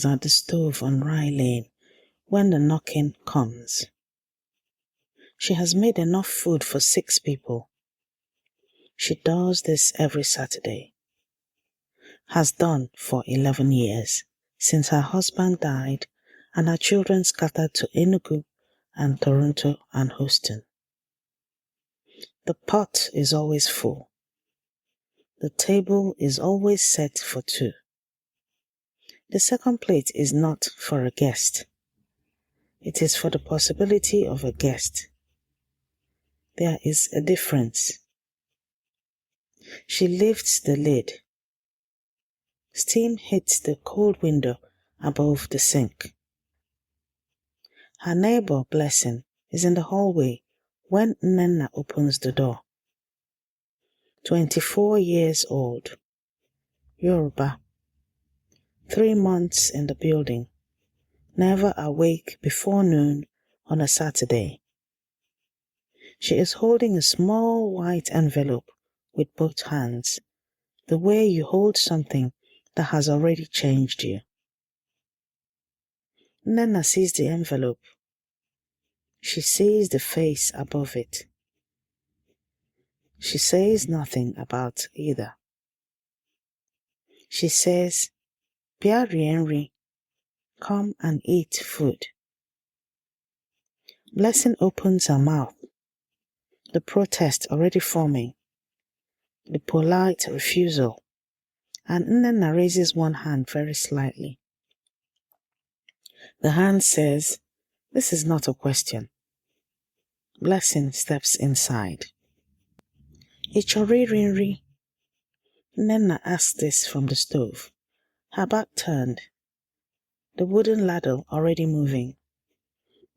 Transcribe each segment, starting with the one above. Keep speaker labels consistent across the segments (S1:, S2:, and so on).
S1: is at the stove on Rye Lane when the knocking comes. She has made enough food for 6 people. She does this every Saturday. Has done for 11 years, since her husband died and her children scattered to Enugu and Toronto and Houston. The pot is always full. The table is always set for 2. The second plate is not for a guest. It is for the possibility of a guest. There is a difference. She lifts the lid. Steam hits the cold window above the sink. Her neighbour, Blessing, is in the hallway when Nnenna opens the door. 24 years old. Yoruba. 3 months in the building. Never awake before noon on a Saturday. She is holding a small white envelope with both hands, the way you hold something that has already changed you. Nnenna sees the envelope. She sees the face above it. She says nothing about either. She says, "Bịa rie nri, come and eat food." Blessing opens her mouth, the protest already forming, the polite refusal, and Nnenna raises one hand very slightly. The hand says, "This is not a question." Blessing steps inside. "Ị chọrọ iri nri?" Nnenna asks this from the stove, her back turned, the wooden ladle already moving.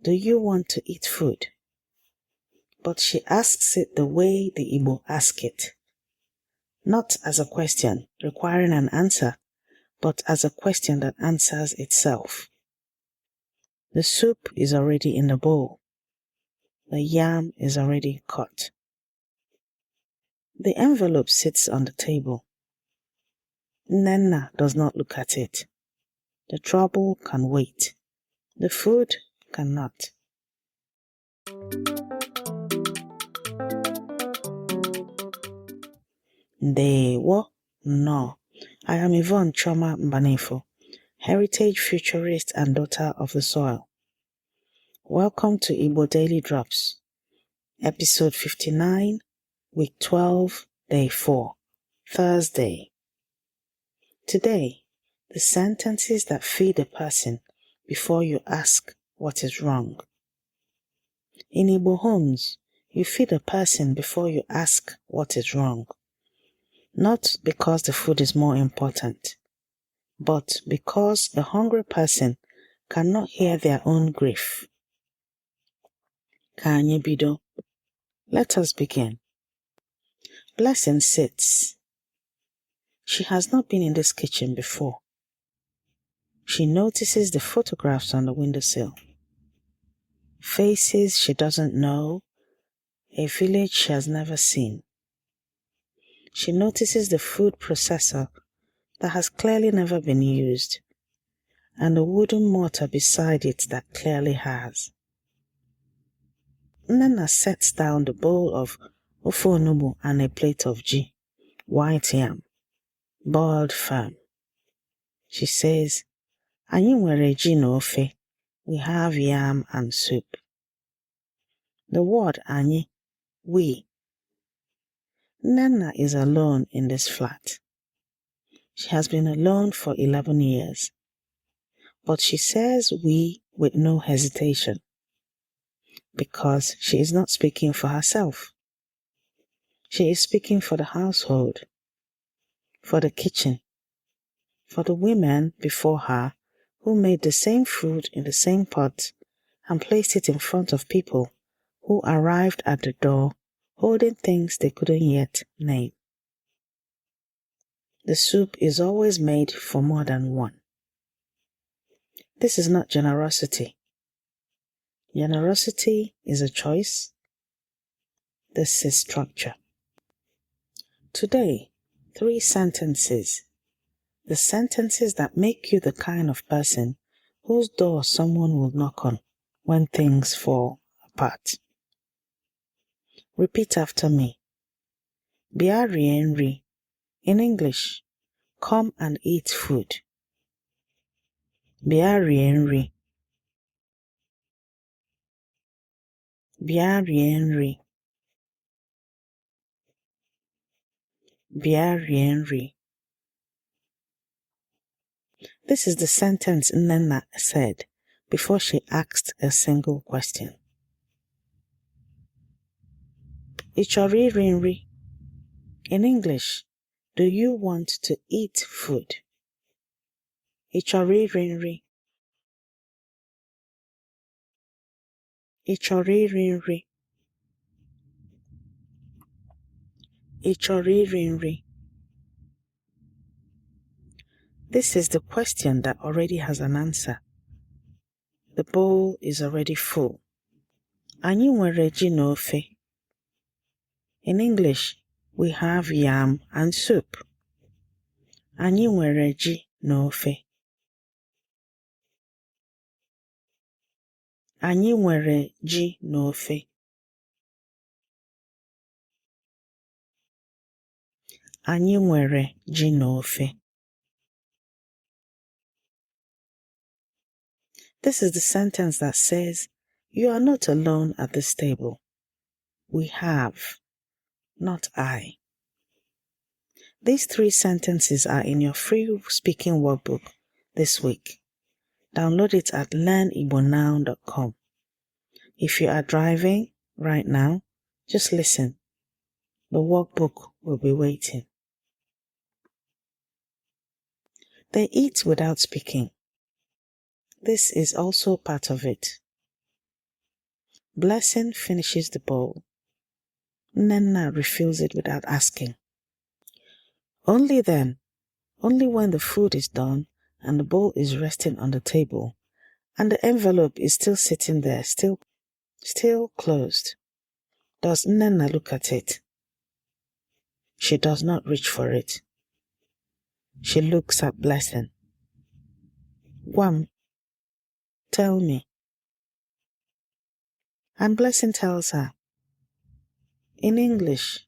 S1: "Do you want to eat food?" But she asks it the way the Igbo ask it. Not as a question requiring an answer, but as a question that answers itself. The soup is already in the bowl. The yam is already cut. The envelope sits on the table. Nnenna does not look at it. The trouble can wait. The food cannot. Ndewo no. I am Yvonne Mbanefo, heritage futurist and daughter of the soil. Welcome to Igbo Daily Drops, Episode 59, Week 12, Day 4, Thursday. Today, the sentences that feed a person before you ask what is wrong. In Igbo homes, you feed a person before you ask what is wrong. Not because the food is more important, but because a hungry person cannot hear their own grief. Ka anyị bido. Let us begin. Blessing sits. She has not been in this kitchen before. She notices the photographs on the windowsill. Faces she doesn't know, a village she has never seen. She notices the food processor that has clearly never been used, and the wooden mortar beside it that clearly has. Nnenna sets down the bowl of ofe onugbu and a plate of ji, white yam, boiled firm. She says, "Anyị nwere ji na ofe. We have yam and soup." The word anyị, we. Nnenna is alone in this flat. She has been alone for 11 years. But she says we with no hesitation, because she is not speaking for herself. She is speaking for the household, for the kitchen, for the women before her who made the same food in the same pot and placed it in front of people who arrived at the door holding things they couldn't yet name. The soup is always made for more than one. This is not generosity. Generosity is a choice. This is structure. Today, 3 sentences. The sentences that make you the kind of person whose door someone will knock on when things fall apart. Repeat after me. Bịa rie nri. In English, come and eat food. Bịa rie nri. Bịa rie nri. Bịa rie nri. This is the sentence Nnenna said before she asked a single question. Ị chọrọ iri nri? In English, do you want to eat food? Ị chọrọ iri nri? Ị chọrọ iri nri? Ị chọrọ iri nri? This is the question that already has an answer. The bowl is already full. Anyị nwere ji na ofe. In English, we have yam and soup. Anyị nwere ji na ofe. Anyị nwere ji na ofe. Anyị nwere ji na ofe. This is the sentence that says, you are not alone at this table. We have, not I. These 3 sentences are in your free speaking workbook this week. Download it at learnigbonow.com. If you are driving right now, just listen. The workbook will be waiting. They eat without speaking. This is also part of it. Blessing finishes the bowl. Nnenna refills it without asking. Only then, only when the food is done and the bowl is resting on the table and the envelope is still sitting there, still closed, does Nnenna look at it. She does not reach for it. She looks at Blessing. Gwam, tell me. And Blessing tells her, in English,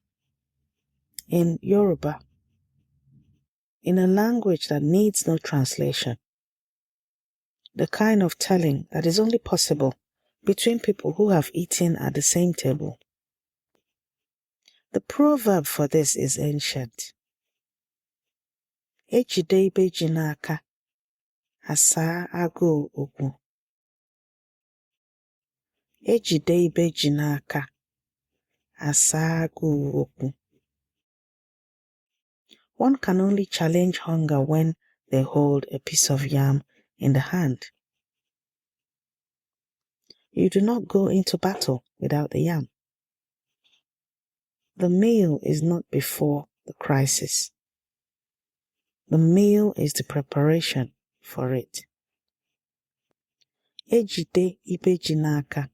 S1: in Yoruba, in a language that needs no translation, the kind of telling that is only possible between people who have eaten at the same table. The proverb for this is ancient. Jide ji n'aka, asa agụụ okwu. Jide ji n'aka, asa agụụ okwu. One can only challenge hunger when they hold a piece of yam in the hand. You do not go into battle without the yam. The meal is not before the crisis. The meal is the preparation for it. Ejide ibe ji n'aka,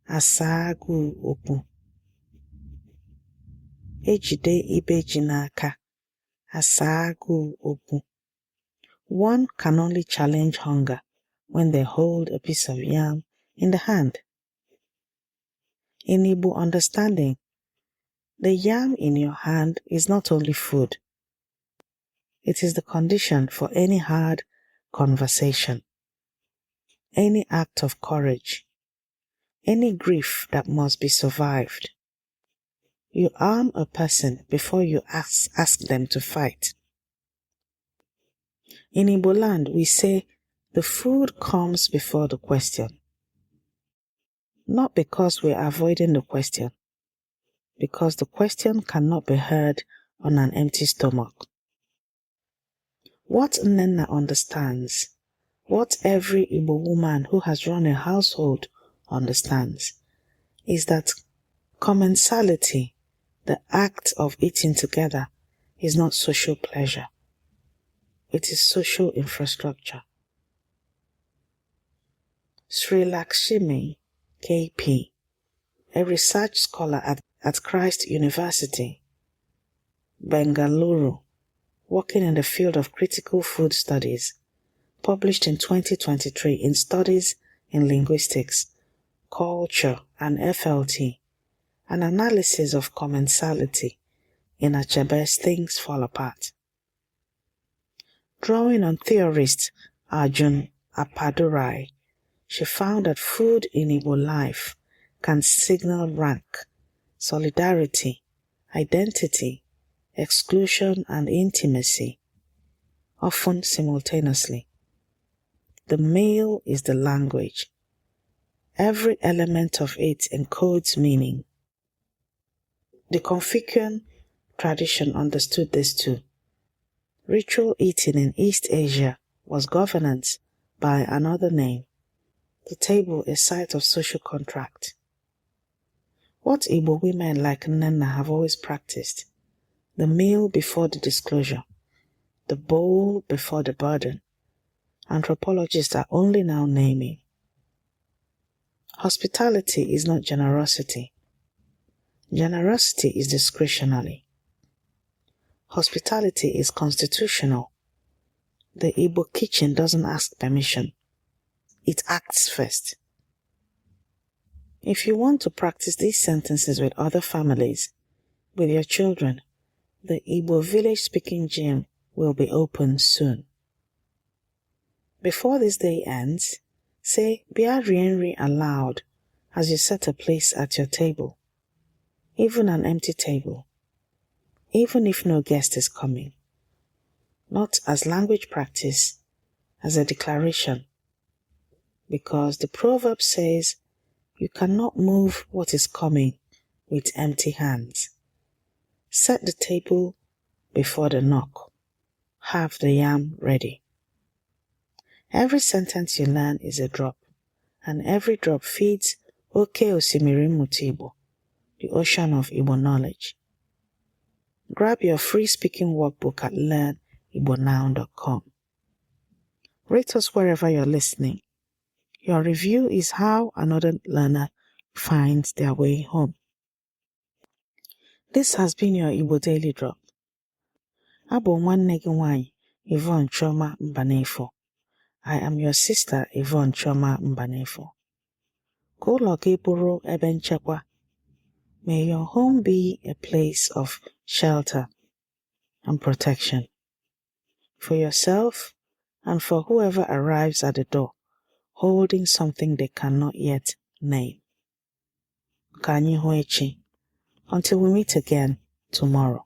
S1: asa agụụ okwu. Ejide ibe ji n'aka, asa agụụ okwu. One can only challenge hunger when they hold a piece of yam in the hand. In Igbo understanding, the yam in your hand is not only food. It is the condition for any hard conversation, any act of courage, any grief that must be survived. You arm a person before you ask them to fight. In Igbo land, we say the food comes before the question. Not because we are avoiding the question, because the question cannot be heard on an empty stomach. What Nnenna understands, what every Igbo woman who has run a household understands, is that commensality, the act of eating together, is not social pleasure. It is social infrastructure. Sreelakshmi K P, a research scholar at Christ University, Bengaluru, working in the field of critical food studies, published in 2023 in Studies in Linguistics, Culture and FLT, an analysis of commensality in Achebe's Things Fall Apart. Drawing on theorist Arjun Appadurai, she found that food in Igbo life can signal rank, solidarity, identity, exclusion, and intimacy, often simultaneously. The meal is the language. Every element of it encodes meaning. The Confucian tradition understood this too. Ritual eating in East Asia was governance by another name. The table a site of social contract. What Igbo women like Nnenna have always practiced: the meal before the disclosure, the bowl before the burden, anthropologists are only now naming. Hospitality is not generosity. Generosity is discretionary. Hospitality is constitutional. The Igbo kitchen doesn't ask permission. It acts first. If you want to practice these sentences with other families, with your children, the Igbo village-speaking gym will be open soon. Before this day ends, say "Bia rie aloud" as you set a place at your table, even an empty table, even if no guest is coming. Not as language practice, as a declaration, because the proverb says you cannot move what is coming with empty hands. Set the table before the knock. Have the yam ready. Every sentence you learn is a drop, and every drop feeds Oke Osimiri Mutibo, the ocean of Igbo knowledge. Grab your free speaking workbook at learnibonow.com. Rate us wherever you're listening. Your review is how another learner finds their way home. This has been your Igbo Daily Drop. Abụ nwanne gị nwanyị, Yvonne Mbanefo. I am your sister, Yvonne Mbanefo. Ka ụlọ gị bụrụ ebe nchekwa. May your home be a place of shelter and protection for yourself and for whoever arrives at the door holding something they cannot yet name. Ka anyị hụ echi. Until we meet again tomorrow.